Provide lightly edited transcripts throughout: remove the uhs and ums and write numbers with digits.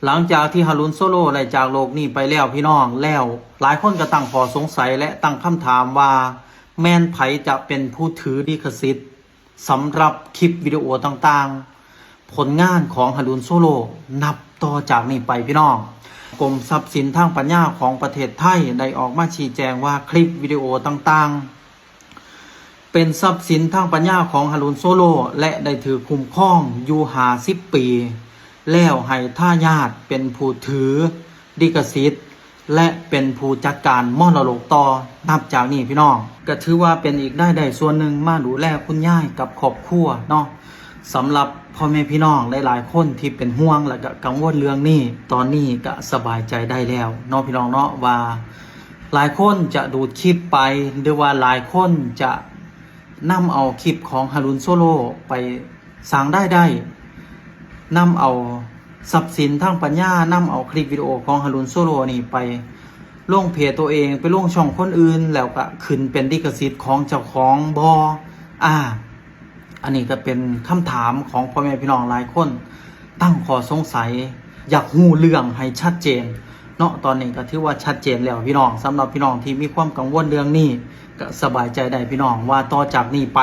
หลังจากที่ฮารุนโซโลได้จากโลกนี้ไปแล้วพี่น้องแล้วหลายคนก็ตั้งข้อสงสัยและตั้งคำถามว่าแม่นไผจะเป็นผู้ถือลิขสิทธิ์สำหรับคลิปวิดีโอต่างๆผลงานของฮารุนโซโลนับต่อจากนี้ไปพี่น้องกรมทรัพย์สินทางปัญญาของประเทศไทยได้ออกมาชี้แจงว่าคลิปวิดีโอต่างๆเป็นทรัพย์สินทางปัญญาของฮารุนโซโลและได้ถือคุ้มครองอยู่50 ปีแล้วให้ทายาทเป็นผู้ถือลิขสิทธิ์และเป็นผู้จัดการมรดกต่อนับจากนี้พี่น้องก็ถือว่าเป็นอีกได้ส่วนหนึ่งมาดูแลคุณยายกับครอบครัวเนาะสำหรับพ่อแม่พี่น้องหลายๆคนที่เป็นห่วงและก็กังวลเรื่องนี้ตอนนี้ก็สบายใจได้แล้วเนาะพี่น้องเนาะว่าหลายคนจะดูดคลิปไปหรือว่าหลายคนจะนำเอาคลิปของฮารุนโซโลไปสร้างได้นำเอาทรัพย์สินทางปัญญานำเอาคลิปวิดีโอของฮารุนโซโลนี่ไปลงเพจตัวเองไปลงช่องคนอื่นแล้วก็ขึ้นเป็นลิขสิทธิ์ของเจ้าของอันนี้ก็เป็นคำถามของพ่อแม่พี่น้องหลายคนตั้งข้อสงสัยอยากรู้เรื่องให้ชัดเจนเนาะตอนนี้ก็ถือว่าชัดเจนแล้วพี่น้องสำหรับพี่น้องที่มีความกังวลเรื่องนี้ก็สบายใจได้พี่น้องว่าต่อจากนี้ไป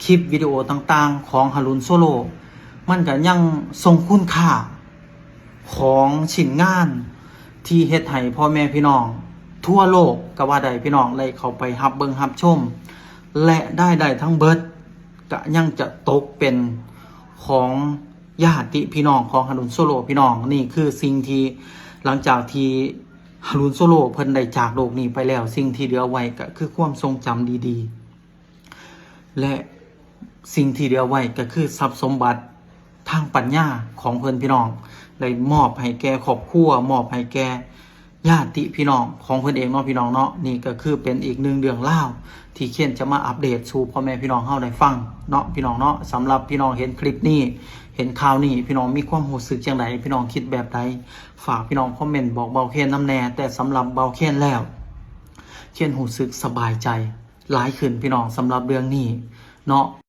คลิปวิดีโอต่างๆของฮารุนโซโลมันก็ยังทรงคุณค่าของชิ้นงานที่เฮ็ดให้พ่อแม่พี่น้องทั่วโลกก็ว่าได้พี่น้องเลยเข้าไปรับเบิ่งรับชมและได้ทั้งเบิดก็ยังจะตกเป็นของญาติพี่น้องของฮารุนโซโลพี่น้องนี่คือสิ่งที่หลังจากที่ฮารุนโซโลเพิ่นได้จากโลกนี้ไปแล้วสิ่งที่เหลือไว้ก็คือความทรงจำดีๆและสิ่งที่เหลือไว้ก็คือทรัพย์สมบัติทางปัญญาของเพิ่นพี่น้องได้มอบให้แก่ครอบครัวมอบให้แก่ญาติพี่น้องของเพิ่นเองเนาะพี่น้องเนาะนี่ก็คือเป็นอีกหนึ่งเรื่องเล่าที่เขียนจะมาอัปเดตสู่พ่อแม่พี่น้องเฮาได้ฟังเนาะพี่น้องเนาะสำหรับพี่น้องเห็นคลิปนี้เห็นข่าวนี้พี่น้องมีความรู้สึกจังไดพี่น้องคิดแบบใดฝากพี่น้องคอมเมนต์บอกเบาเคนน้ำแน่แต่สำหรับเบาเคนแล้วเคนรู้สึกสบายใจหลายขึ้นพี่น้องสำหรับเรื่องนี้เนาะ